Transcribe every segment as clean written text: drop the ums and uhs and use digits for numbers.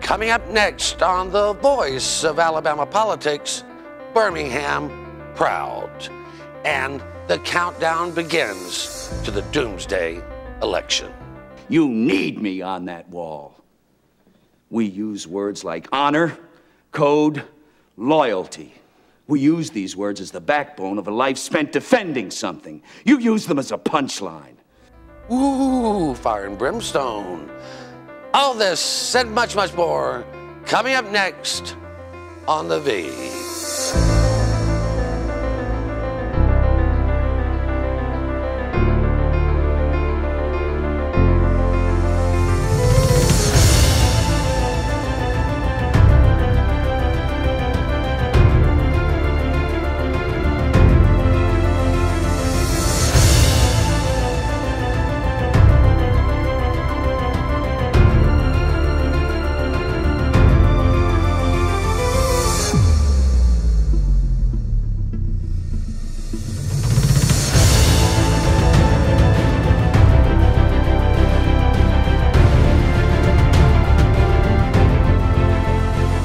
Coming up next on the voice of Alabama politics, Birmingham proud. And the countdown begins to the doomsday election. You need me on that wall. We use words like honor, code, loyalty. We use these words as the backbone of a life spent defending something. You use them as a punchline. Ooh, fire and brimstone. All this and much, much more coming up next on The V.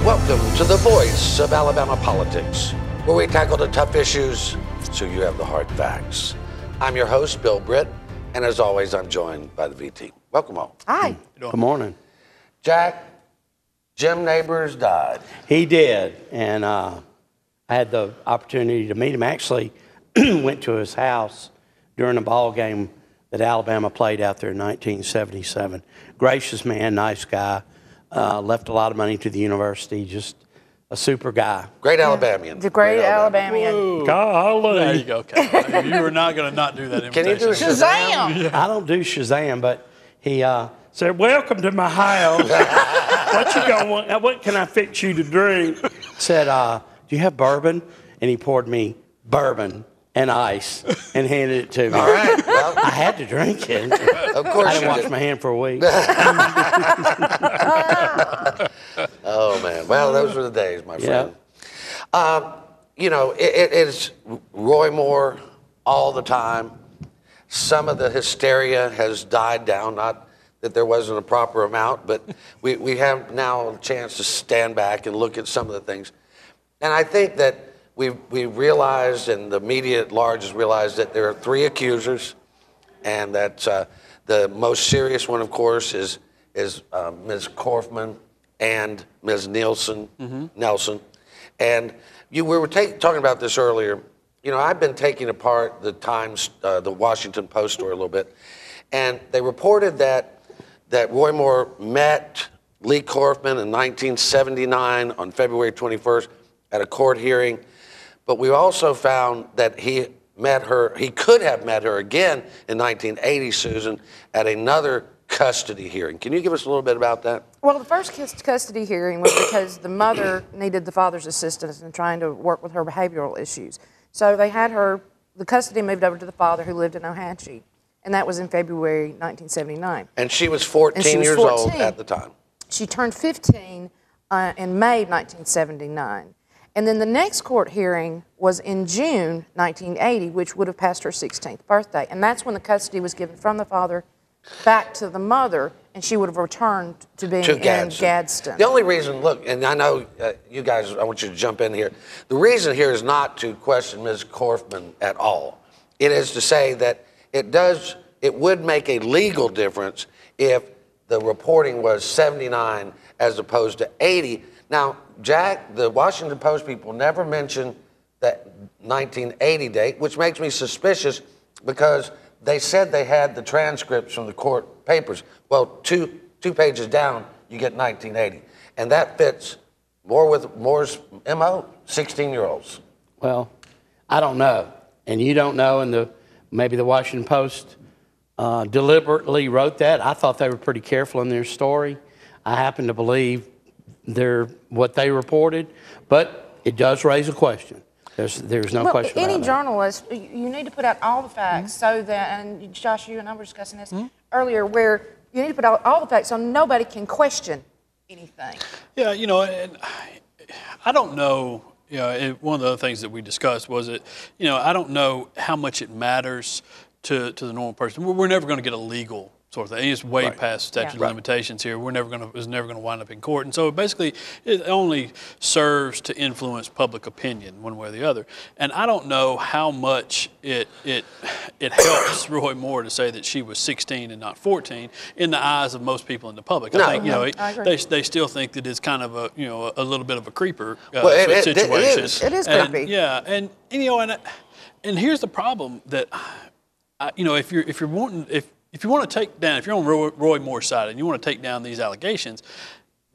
Welcome to the voice of Alabama politics, where we tackle the tough issues so you have the hard facts. I'm your host, Bill Britt, and as always, I'm joined by the V team. Welcome all. Hi. Good morning. Jack, Jim Neighbors died. He did, and I had the opportunity to meet him. Actually, went to his house during a ball game that Alabama played out there in 1977. Gracious man, nice guy. Left a lot of money to the university, just a super guy. Great Alabamian. The great Alabamian. Golly. There you go. Okay. You were not going to not do that invitation. Can you do Shazam! I don't do Shazam, but he said, "Welcome to my house. What you gonna want? What can I fix you to drink?" Said, "Do you have bourbon?" And he poured me bourbon and ice and handed it to me. All right. Well, I had to drink it. of course I didn't you wash did. my hand for a week. Oh, man. Well, those were the days, my friend. You know, it is Roy Moore all the time. Some of the hysteria has died down, not that there wasn't a proper amount, but we have now a chance to stand back and look at some of the things. And I think that we realized, and the media at large has realized, that there are three accusers, and that the most serious one, of course, is Ms. Kaufman and Ms. Nelson. And we were talking about this earlier. You know, I've been taking apart the Times, the Washington Post story a little bit, and they reported that Roy Moore met Lee Kaufman in 1979 on February 21st at a court hearing. But we also found that he could have met her again in 1980, Susan, at another custody hearing. Can you give us a little bit about that? Well, the first custody hearing was because the mother needed the father's assistance in trying to work with her behavioral issues. So they had the custody moved over to the father, who lived in Ohatchee, and that was in February 1979. And she was 14 years old at the time. She turned 15 in May 1979. And then the next court hearing was in June 1980, which would have passed her 16th birthday. And that's when the custody was given from the father back to the mother, and she would have returned to being in Gadsden. The only reason, look, and I know you guys, I want you to jump in here. The reason here is not to question Ms. Kaufman at all. It is to say that it would make a legal difference if the reporting was 79 as opposed to 80. Now, Jack, the Washington Post people never mentioned that 1980 date, which makes me suspicious because they said they had the transcripts from the court papers. Well, two pages down, you get 1980. And that fits more with Moore's MO, 16-year-olds. Well, I don't know, and you don't know, and maybe the Washington Post deliberately wrote that. I thought they were pretty careful in their story. I happen to believe what they reported, but it does raise a question. There's no question about it. Any journalist, you need to put out all the facts so that, and Josh, you and I were discussing this earlier, where you need to put out all the facts so nobody can question anything. Yeah, you know, and I don't know, you know, one of the other things that we discussed was that, you know, I don't know how much it matters to the normal person. We're never going to get a legal sort of thing. It's way past statute of limitations here. It's never gonna wind up in court. And so basically, it only serves to influence public opinion one way or the other. And I don't know how much it helps Roy Moore to say that she was 16 and not 14 in the eyes of most people in the public. I think they still think that it's kind of a little bit of a creeper situation. It is creepy. And and here's the problem that if you want to take down, if you're on Roy Moore's side and you want to take down these allegations,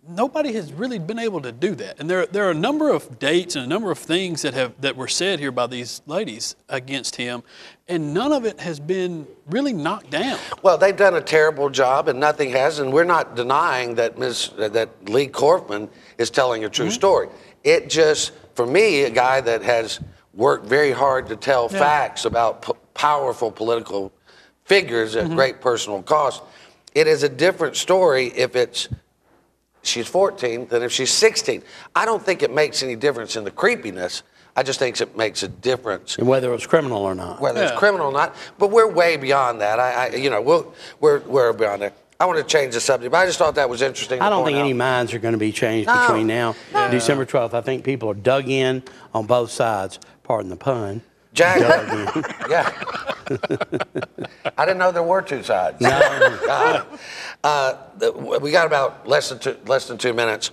nobody has really been able to do that. And there are a number of dates and a number of things that were said here by these ladies against him, and none of it has been really knocked down. Well, they've done a terrible job, and nothing has. And we're not denying that Lee Corfman is telling a true story. It just, for me, a guy that has worked very hard to tell facts about powerful political figures at great personal cost, it is a different story if she's 14 than if she's 16. I don't think it makes any difference in the creepiness. I just think it makes a difference. And whether it's criminal or not. Whether it's criminal or not. But we're way beyond that. We're beyond that. I want to change the subject, but I just thought that was interesting. I don't think any minds are going to be changed between now and December 12th. I think people are dug in on both sides. Pardon the pun. Jack, yeah. I didn't know there were two sides. No. We got about less than 2 minutes.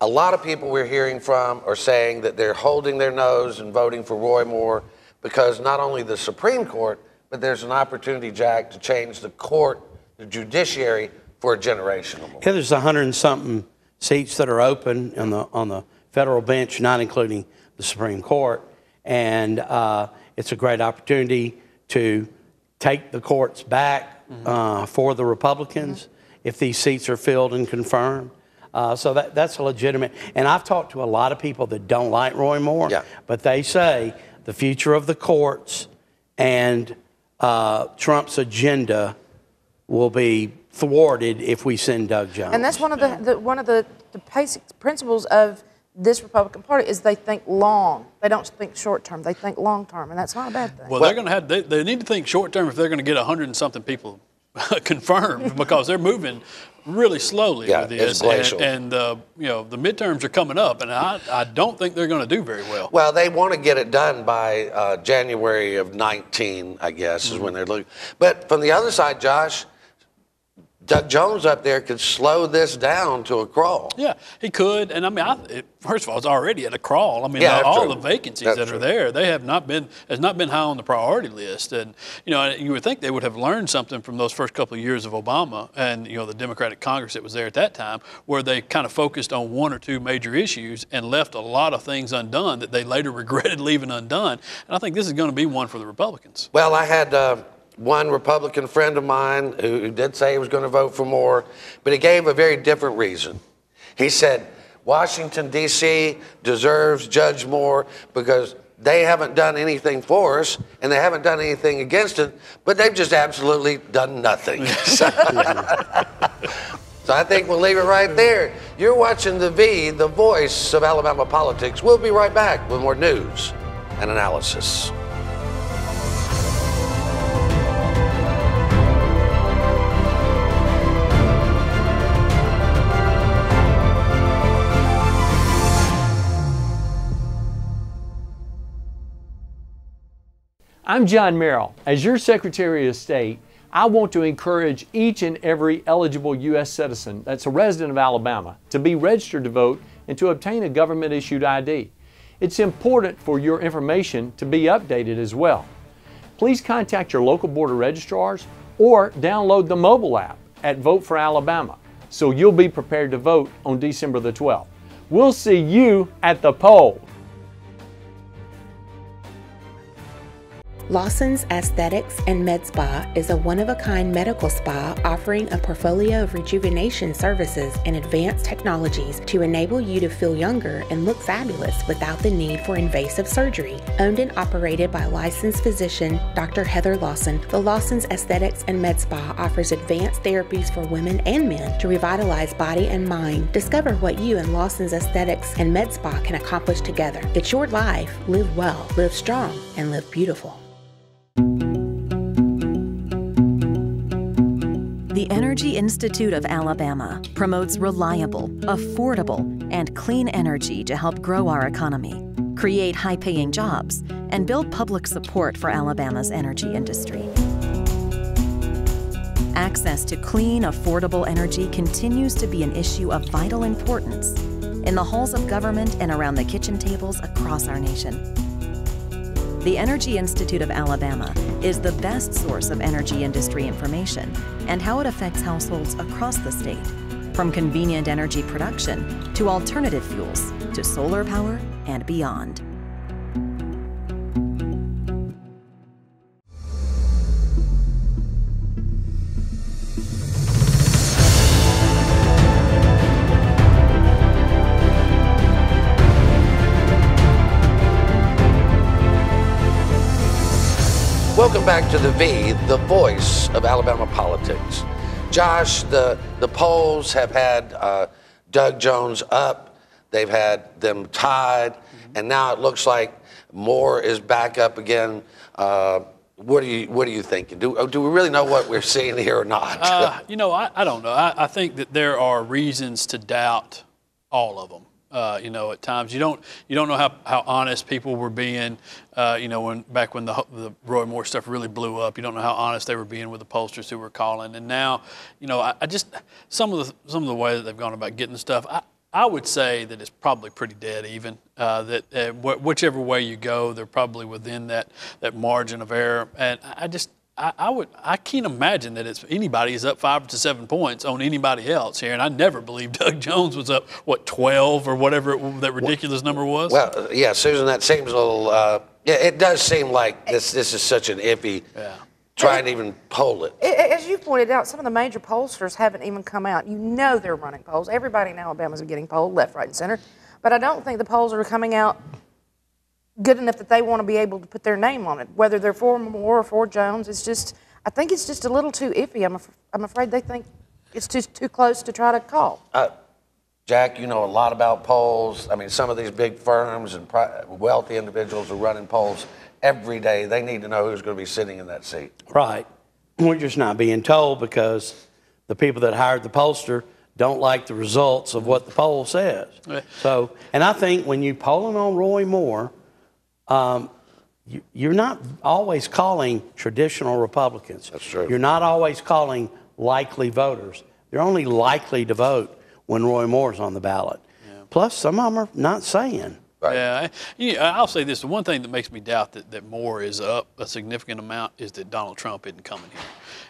A lot of people we're hearing from are saying that they're holding their nose and voting for Roy Moore because not only the Supreme Court, but there's an opportunity, Jack, to change the court, the judiciary, for a generation or more. Yeah, there's 100 and something seats that are open on the federal bench, not including the Supreme Court. And it's a great opportunity to take the courts back for the Republicans if these seats are filled and confirmed. So that's a legitimate. And I've talked to a lot of people that don't like Roy Moore, but they say the future of the courts and Trump's agenda will be thwarted if we send Doug Jones. And that's one of the basic principles of this Republican Party is they think long. They don't think short term. They think long term, and that's not a bad thing. Well, they're going to have. They need to think short term if they're going to get 100 and something people confirmed because they're moving really slowly with this. It's glacial. And the midterms are coming up, and I don't think they're going to do very well. Well, they want to get it done by January of 19, I guess, is when they're looking. But from the other side, Josh, Doug Jones up there could slow this down to a crawl. Yeah, he could. And I mean, first of all, it's already at a crawl. I mean, all the vacancies that are there, they has not been high on the priority list. And, you would think they would have learned something from those first couple of years of Obama and, the Democratic Congress that was there at that time, where they kind of focused on one or two major issues and left a lot of things undone that they later regretted leaving undone. And I think this is going to be one for the Republicans. Well, I had one Republican friend of mine who did say he was going to vote for Moore, but he gave a very different reason. He said, Washington, D.C. deserves Judge Moore because they haven't done anything for us and they haven't done anything against it, but they've just absolutely done nothing. So I think we'll leave it right there. You're watching The V, the voice of Alabama politics. We'll be right back with more news and analysis. I'm John Merrill. As your Secretary of State, I want to encourage each and every eligible U.S. citizen that's a resident of Alabama to be registered to vote and to obtain a government-issued ID. It's important for your information to be updated as well. Please contact your local board of registrars or download the mobile app at Vote for Alabama so you'll be prepared to vote on December the 12th. We'll see you at the poll. Lawson's Aesthetics and Med Spa is a one-of-a-kind medical spa offering a portfolio of rejuvenation services and advanced technologies to enable you to feel younger and look fabulous without the need for invasive surgery. Owned and operated by licensed physician Dr. Heather Lawson, the Lawson's Aesthetics and Med Spa offers advanced therapies for women and men to revitalize body and mind. Discover what you and Lawson's Aesthetics and Med Spa can accomplish together. It's your life. Live well, live strong, and live beautiful. The Energy Institute of Alabama promotes reliable, affordable, and clean energy to help grow our economy, create high-paying jobs, and build public support for Alabama's energy industry. Access to clean, affordable energy continues to be an issue of vital importance in the halls of government and around the kitchen tables across our nation. The Energy Institute of Alabama is the best source of energy industry information and how it affects households across the state, from convenient energy production to alternative fuels to solar power and beyond. Welcome back to the voice of Alabama politics. Josh, the polls have had Doug Jones up, they've had them tied, and now it looks like Moore is back up again. What are you thinking? Do we really know what we're seeing here or not? You know, I don't know. I think that there are reasons to doubt all of them. You know, at times you don't know how honest people were being. You know, back when the Roy Moore stuff really blew up, you don't know how honest they were being with the pollsters who were calling. And now, you know, I just some of the way that they've gone about getting the stuff, I would say that it's probably pretty dead even. That whichever way you go, they're probably within that margin of error. And I can't imagine that it's anybody is up 5 to 7 points on anybody else here, and I never believed Doug Jones was up 12 or whatever that ridiculous number was. Well, yeah, Susan, that seems a little. Yeah, it does seem like this is such an iffy. Yeah. Trying to even poll it. As you pointed out, some of the major pollsters haven't even come out. You know they're running polls. Everybody in Alabama is getting polled, left, right, and center. But I don't think the polls are coming out good enough that they want to be able to put their name on it. Whether they're for Moore or for Jones, I think it's just a little too iffy. I'm afraid they think it's too close to try to call. Jack, you know a lot about polls. I mean, some of these big firms and wealthy individuals are running polls every day. They need to know who's going to be sitting in that seat. Right. We're just not being told because the people that hired the pollster don't like the results of what the poll says. So, and I think when you polling on Roy Moore, you're not always calling traditional Republicans. That's true. You're not always calling likely voters. They're only likely to vote when Roy Moore's on the ballot. Yeah. Plus, some of them are not saying. Right. Yeah, I'll say this. The one thing that makes me doubt that Moore is up a significant amount is that Donald Trump isn't coming here.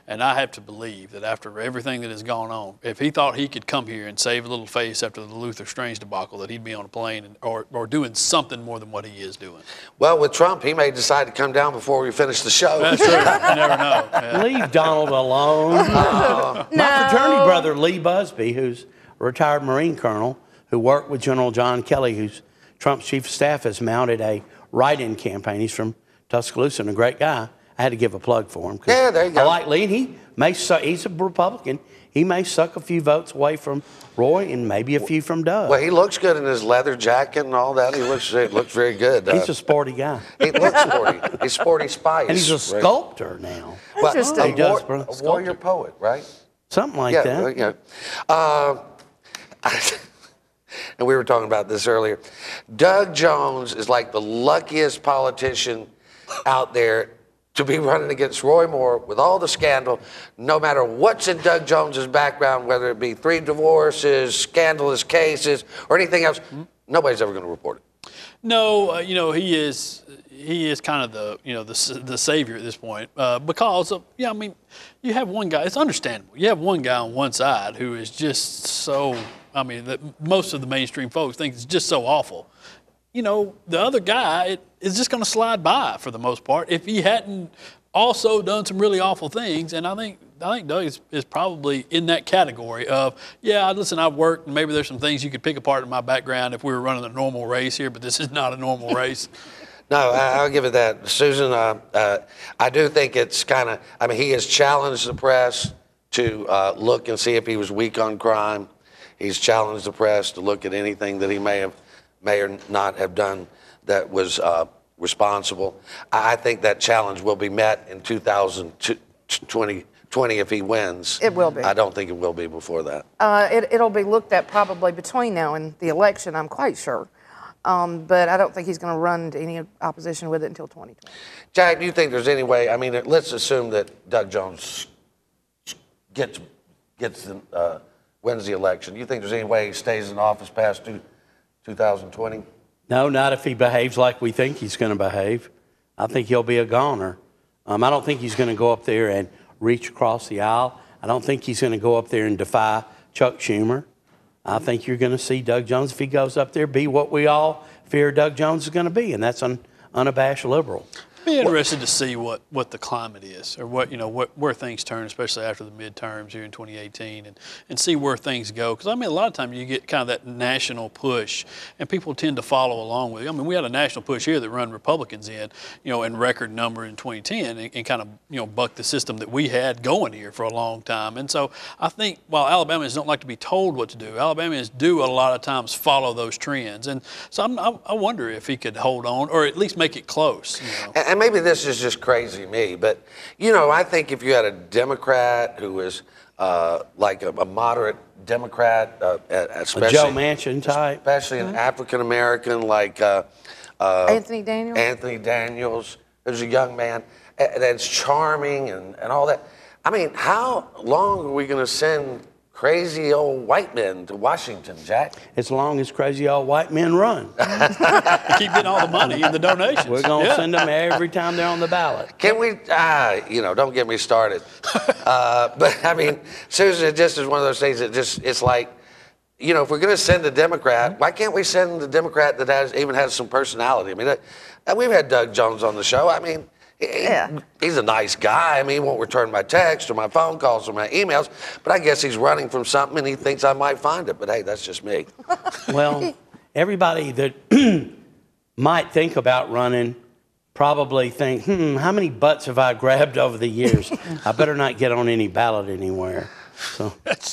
And I have to believe that after everything that has gone on, if he thought he could come here and save a little face after the Luther Strange debacle, that he'd be on a plane or doing something more than what he is doing. Well, with Trump, he may decide to come down before we finish the show. That's true. You never know. Yeah. Leave Donald alone. My fraternity brother, Lee Busby, who's a retired Marine colonel who worked with General John Kelly, who's Trump's chief of staff, has mounted a write-in campaign. He's from Tuscaloosa and a great guy. I had to give a plug for him. Yeah, there you go. I like Lee. He's a Republican. He may suck a few votes away from Roy and maybe a few from Doug. Well, he looks good in his leather jacket and all that. He looks very good. He's a sporty guy. He looks sporty. He's sporty spice. And he's a sculptor now. Well, a warrior poet, right? Something like that. Yeah. And we were talking about this earlier. Doug Jones is like the luckiest politician out there to be running against Roy Moore with all the scandal, no matter what's in Doug Jones's background, whether it be 3 divorces, scandalous cases, or anything else, nobody's ever going to report it. No, you know, he is kind of the savior at this point because of, I mean, you have one guy, it's understandable. You have one guy on one side who is just so, I mean, that most of the mainstream folks think it's just so awful. You know, the other guy is just going to slide by for the most part if he hadn't also done some really awful things. And I think Doug is probably in that category of, yeah, listen, I've worked, and maybe there's some things you could pick apart in my background if we were running a normal race here, but this is not a normal race. No, I'll give it that. Susan, I do think it's kind of, I mean, he has challenged the press to look and see if he was weak on crime. He's challenged the press to look at anything that he may or not have done that was responsible. I think that challenge will be met in 2020. 20 if he wins. It will be. I don't think it will be before that. It'll be looked at probably between now and the election, I'm quite sure. But I don't think he's going to run into any opposition with it until 2020. Jack, do you think there's any way? I mean, let's assume that Doug Jones wins the election. Do you think there's any way he stays in office past 2020? No, not if he behaves like we think he's going to behave. I think he'll be a goner. I don't think he's going to go up there and reach across the aisle. I don't think he's going to go up there and defy Chuck Schumer. I think you're going to see Doug Jones, if he goes up there, be what we all fear Doug Jones is going to be, and that's an unabashed liberal. Be interested to see what the climate is, or where things turn, especially after the midterms here in 2018, and see where things go. Because I mean, a lot of times you get kind of that national push, and people tend to follow along with it. I mean, we had a national push here that run Republicans in record number in 2010, and kind of bucked the system that we had going here for a long time. And so I think while Alabamians don't like to be told what to do, Alabamians do a lot of times follow those trends. And so I wonder if he could hold on, or at least make it close. And maybe this is just crazy me, but, I think if you had a Democrat who was like a moderate Democrat, especially a Joe Manchin type, especially an African-American like Anthony Daniels? Anthony Daniels, who's a young man that's charming and all that. I mean, how long are we going to send crazy old white men to Washington, Jack? As long as crazy old white men run. Keep getting all the money and the donations. We're going to send them every time they're on the ballot. Can we, don't get me started. But I mean, seriously, it just is one of those things that it's like, if we're going to send a Democrat, why can't we send the Democrat that even has some personality? I mean, we've had Doug Jones on the show. I mean, he's a nice guy. I mean, he won't return my texts or my phone calls or my emails, but I guess he's running from something and he thinks I might find it. But hey, that's just me. Well, everybody that might think about running probably think, how many butts have I grabbed over the years? I better not get on any ballot anywhere. So.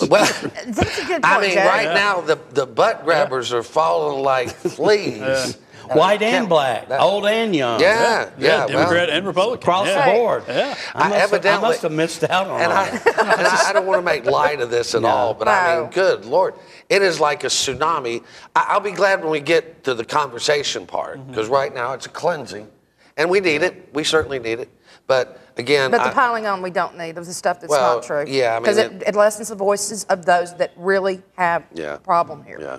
Well, That's a good point, I mean, Jack. right now the butt grabbers are falling like fleas. White and black, old and young. Yeah, Democrat and Republican. Across the board. Yeah. I must have missed out on and that. I don't want to make light of this at all, but I mean, good Lord, it is like a tsunami. I'll be glad when we get to the conversation part, because right now it's a cleansing, and we need it. We certainly need it. But again, the piling on we don't need of the stuff that's not true. Yeah, I mean, because it lessens the voices of those that really have a problem here. Yeah.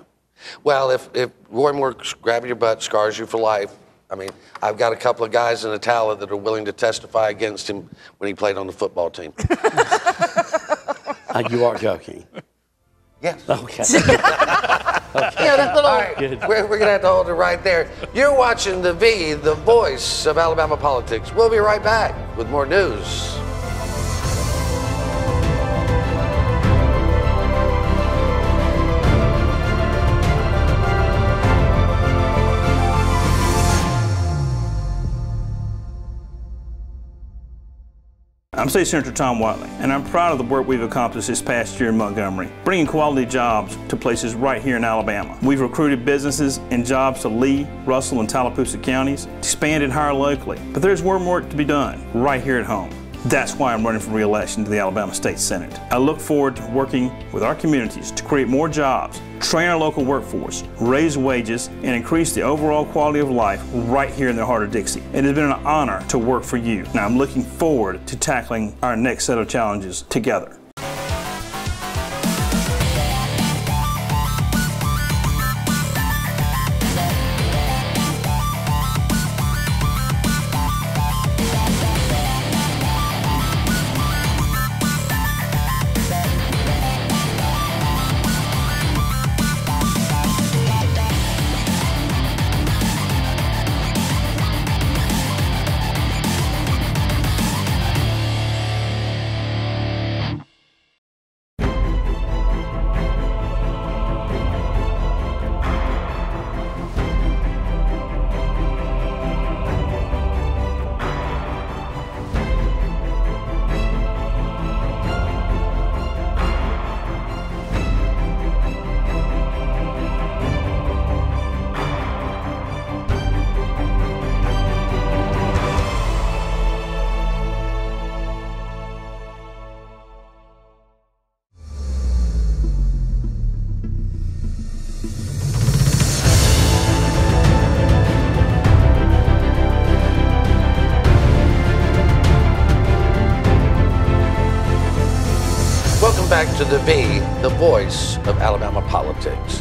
Well, if Roy Moore grabs your butt, scars you for life, I mean, I've got a couple of guys in Atala that are willing to testify against him when he played on the football team. You are joking. Yes. Okay. That little. All right, we're going to have to hold it right there. You're watching The V, the voice of Alabama politics. We'll be right back with more news. I'm State Senator Tom Watley, and I'm proud of the work we've accomplished this past year in Montgomery, bringing quality jobs to places right here in Alabama. We've recruited businesses and jobs to Lee, Russell, and Tallapoosa counties, expand and hire locally. But there's more work to be done right here at home. That's why I'm running for re-election to the Alabama State Senate. I look forward to working with our communities to create more jobs, train our local workforce, raise wages, and increase the overall quality of life right here in the heart of Dixie. It has been an honor to work for you, and I'm looking forward to tackling our next set of challenges together. to be the voice of Alabama politics.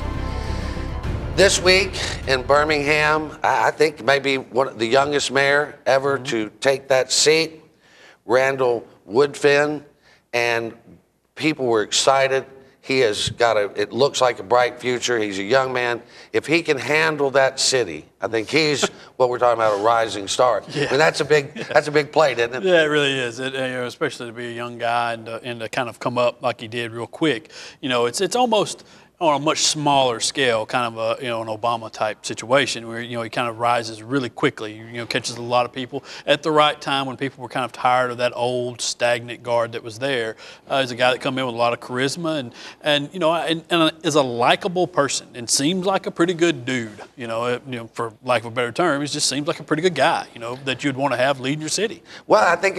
This week in Birmingham, I think maybe the youngest mayor ever to take that seat, Randall Woodfin, and people were excited. He has got it looks like a bright future. He's a young man. If he can handle that city, I think he's what we're talking about, a rising star. Yeah. I mean, that's a big plate, isn't it? Yeah, it really is. Especially to be a young guy and to kind of come up like he did real quick. It's almost on a much smaller scale, kind of an Obama type situation where he kind of rises really quickly. Catches a lot of people at the right time when people were kind of tired of that old stagnant guard that was there. He's a guy that come in with a lot of charisma and is a likable person and seems like a pretty good dude. For lack of a better term, he just seems like a pretty good guy. That you'd want to have leading your city. Well, I think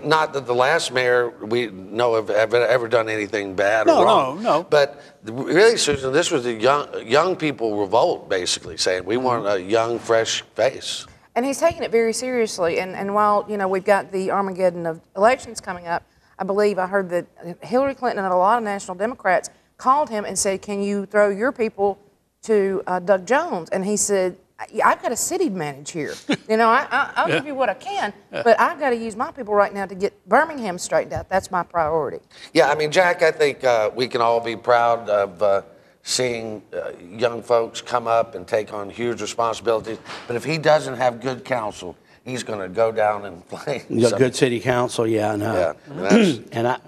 not that the last mayor we know of ever done anything bad or wrong. No. But really, Susan, this was a young people revolt, basically, saying we want a young, fresh face. And he's taking it very seriously. And while, we've got the Armageddon of elections coming up, I believe I heard that Hillary Clinton and a lot of national Democrats called him and said, can you throw your people to Doug Jones? And he said, I've got a city to manage here. I'll give you what I can, but I've got to use my people right now to get Birmingham straightened out. That's my priority. Yeah, Jack, I think we can all be proud of seeing young folks come up and take on huge responsibilities. But if he doesn't have good counsel, he's going to go down in flames. Good city council, yeah, I know. Yeah, and I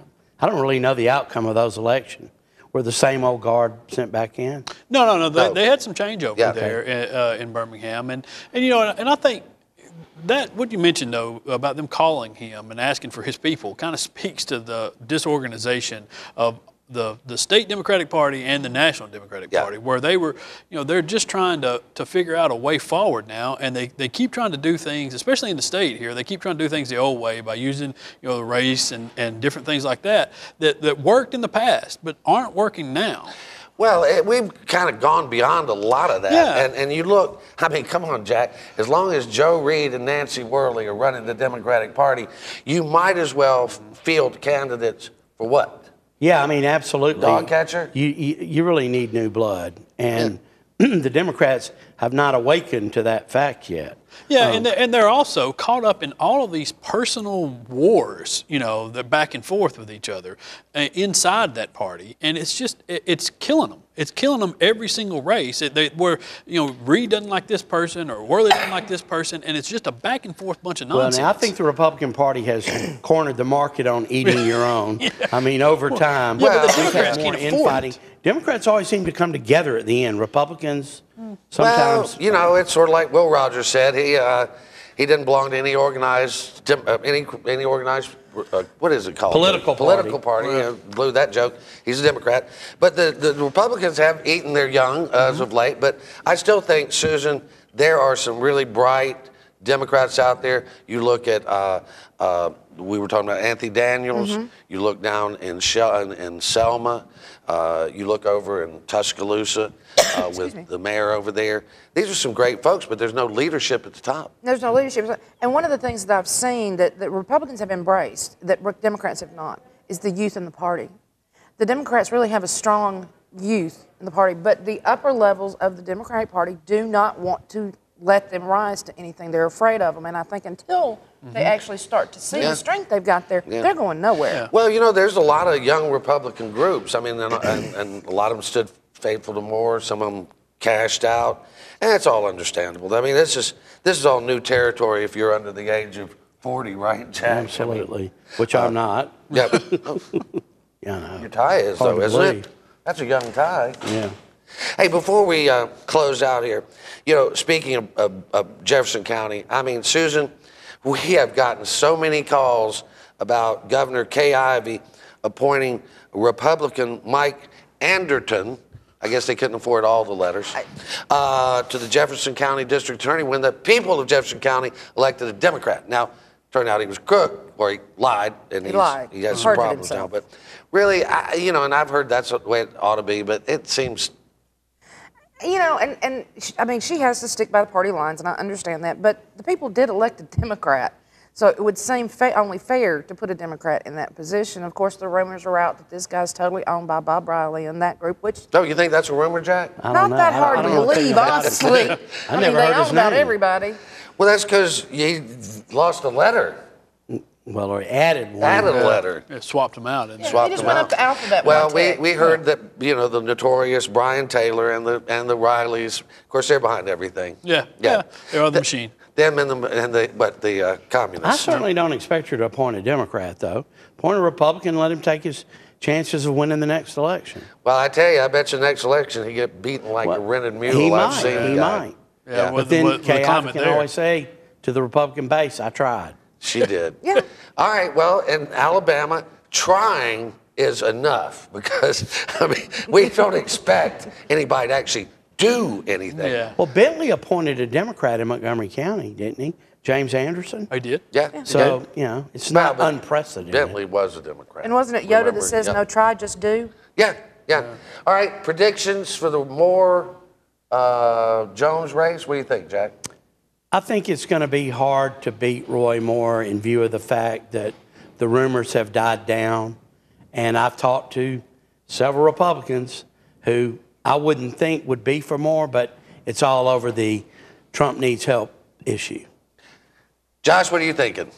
don't really know the outcome of those elections. Were the same old guard sent back in? No. They had some changeover there in Birmingham, and I think that what you mentioned though about them calling him and asking for his people kind of speaks to the disorganization of the state Democratic Party and the National Democratic Party, where they were, they're just trying to figure out a way forward now, and they keep trying to do things, especially in the state here, they keep trying to do things the old way by using, the race and different things like that worked in the past, but aren't working now. Well, we've kind of gone beyond a lot of that. Yeah. And you look, come on, Jack, as long as Joe Reed and Nancy Worley are running the Democratic Party, you might as well field candidates for what? Yeah, absolutely. Dog catcher? You really need new blood. And the Democrats have not awakened to that fact yet. Yeah, and they're also caught up in all of these personal wars, they're back and forth with each other inside that party. And it's killing them. It's killing them every single race. Where Reed doesn't like this person or Worley doesn't like this person, and it's just a back and forth bunch of nonsense. Well, now I think the Republican Party has cornered the market on eating your own. Over time, but the Democrats can't afford it. Democrats always seem to come together at the end. Republicans sometimes. Well, it's sort of like Will Rogers said. He didn't belong to any organized what is it called? Political party. Blew that joke. He's a Democrat. But the Republicans have eaten their young as of late. But I still think, Susan, there are some really bright Democrats out there. You look at, we were talking about Anthony Daniels. You look down in Selma. You look over in Tuscaloosa with the mayor over there. These are some great folks, but there's no leadership at the top. There's no leadership. And one of the things that I've seen that Republicans have embraced that Democrats have not is the youth in the party. The Democrats really have a strong youth in the party, but the upper levels of the Democratic Party do not want to let them rise to anything. They're afraid of them. And I think until they actually start to see the strength they've got there, they're going nowhere. Yeah. Well, there's a lot of young Republican groups. And a lot of them stood faithful to Moore. Some of them cashed out. And it's all understandable. This is all new territory if you're under the age of 40, right, Jack? Absolutely. Which I'm not. Yeah. Yeah. Your tie is, though, isn't it? That's a young tie. Yeah. Hey, before we close out here, speaking of Jefferson County, Susan, we have gotten so many calls about Governor Kay Ivey appointing Republican Mike Anderton, I guess they couldn't afford all the letters, to the Jefferson County District Attorney when the people of Jefferson County elected a Democrat. Now, turned out he was crook, or he lied, and he has some problems now. But really, and I've heard that's the way it ought to be, but it seems... she has to stick by the party lines, and I understand that, but the people did elect a Democrat. So it would seem only fair to put a Democrat in that position. Of course, the rumors are out that this guy's totally owned by Bob Riley and that group, which... Oh, you think that's a rumor, Jack? Not that hard to believe, honestly. I mean, they own about everybody. Well, that's because he lost a letter. Well, or added one. Added a letter. Yeah, swapped them out. Yeah, he just went up to Alphabet. Well, we heard that, you know, the notorious Brian Taylor and the Rileys, of course, they're behind everything. Yeah. They're on the machine. Them and the communists. I certainly don't expect you to appoint a Democrat, though. Appoint a Republican, let him take his chances of winning the next election. Well, I tell you, I bet you next election he get beaten like a rented mule. He I've seen might. He might. Yeah, but then Kay Ivey can always say to the Republican base, I tried. She did. Yeah. All right, well, in Alabama, trying is enough because, I mean, we don't expect anybody to actually do anything. Yeah. Well, Bentley appointed a Democrat in Montgomery County, didn't he? James Anderson? I did. Yeah. So, you know, it's not unprecedented. Bentley was a Democrat. And wasn't it Yoda that says no try, just do? Yeah. All right, predictions for the Moore Jones race. What do you think, Jack? I think it's going to be hard to beat Roy Moore in view of the fact that the rumors have died down. And I've talked to several Republicans who I wouldn't think would be for Moore, but it's all over the Trump needs help issue. Josh, what are you thinking?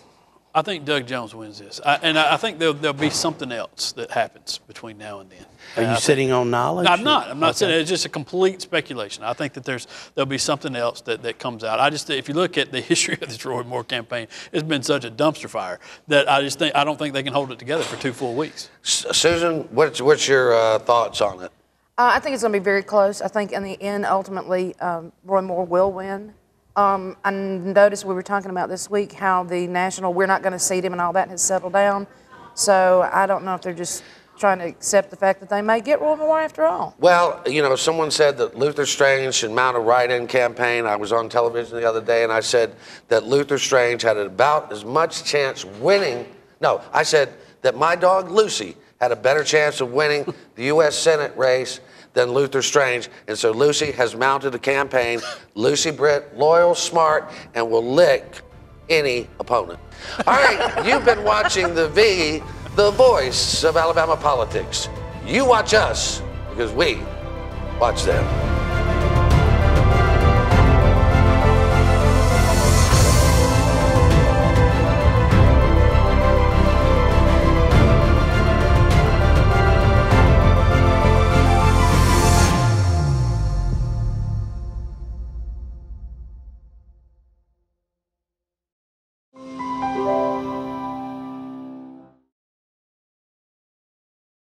I think Doug Jones wins this. I think there'll be something else that happens between now and then. Are you sitting on knowledge? No, I'm not saying it's just a complete speculation. I think that there'll be something else that comes out. If you look at the history of this Roy Moore campaign, it's been such a dumpster fire that I don't think they can hold it together for 2 full weeks. Susan, what's your thoughts on it? I think it's going to be very close. I think in the end, ultimately, Roy Moore will win. I noticed we were talking about this week how the national, we're not going to seat him and all that has settled down. So I don't know if they're just trying to accept the fact that they may get Roy Moore after all. Well, you know, someone said that Luther Strange should mount a write-in campaign. I was on television the other day and I said that Luther Strange had about as much chance winning. No, I said that my dog Lucy had a better chance of winning the U.S. Senate race than Luther Strange. And so Lucy has mounted a campaign. Lucy Britt, loyal, smart, and will lick any opponent. All right, you've been watching The V, the voice of Alabama politics. You watch us because we watch them.